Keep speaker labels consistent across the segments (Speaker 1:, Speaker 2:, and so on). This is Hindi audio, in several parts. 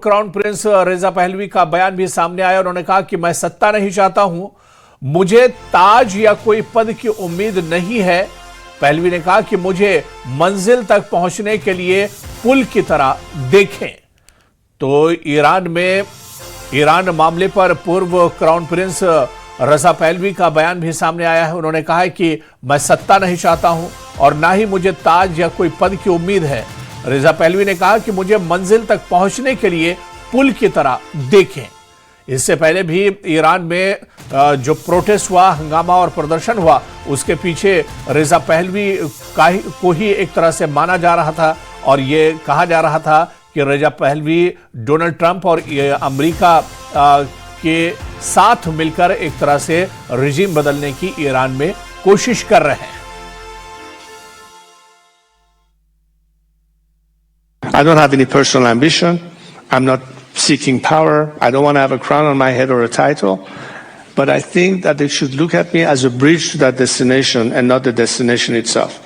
Speaker 1: क्राउन प्रिंस रेजा पहलवी का बयान भी सामने आया। उन्होंने कहा कि मैं सत्ता नहीं चाहता हूं, मुझे ताज या कोई पद की उम्मीद नहीं है। पहलवी ने कहा कि मुझे मंजिल तक पहुंचने के लिए पुल की तरह देखें। तो ईरान मामले पर पूर्व क्राउन प्रिंस रजा पहलवी का बयान भी सामने आया है। उन्होंने कहा है कि मैं सत्ता नहीं चाहता हूं और ना ही मुझे ताज या कोई पद की उम्मीद है। रेजा पहलवी ने कहा कि मुझे मंजिल तक पहुंचने के लिए पुल की तरह देखें। इससे पहले भी ईरान में जो प्रोटेस्ट हुआ, हंगामा और प्रदर्शन हुआ, उसके पीछे रेजा पहलवी को ही एक तरह से माना जा रहा था और ये कहा जा रहा था कि रेजा पहलवी डोनाल्ड ट्रंप और अमेरिका के साथ मिलकर एक तरह से रिजीम बदलने की ईरान में कोशिश कर रहे हैं।
Speaker 2: I don't have any personal ambition. I'm not seeking power. I don't want to have a crown on my head or a title. But I think that they should look at me as a bridge to that destination and not the destination itself.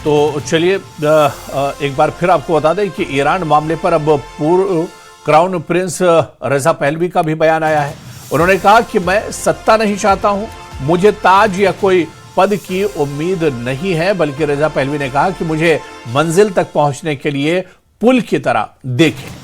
Speaker 1: तो चलिए एक बार फिर आपको बता दें कि ईरान मामले पर अब पूर्व क्राउन प्रिंस रेजा पहलवी का भी बयान आया है। उन्होंने कहा कि मैं सत्ता नहीं चाहता हूं, मुझे ताज या कोई पद की उम्मीद नहीं है, बल्कि रेजा पहलवी ने कहा कि मुझे मंजिल तक पहुंचने के लिए पुल की तरह देखें।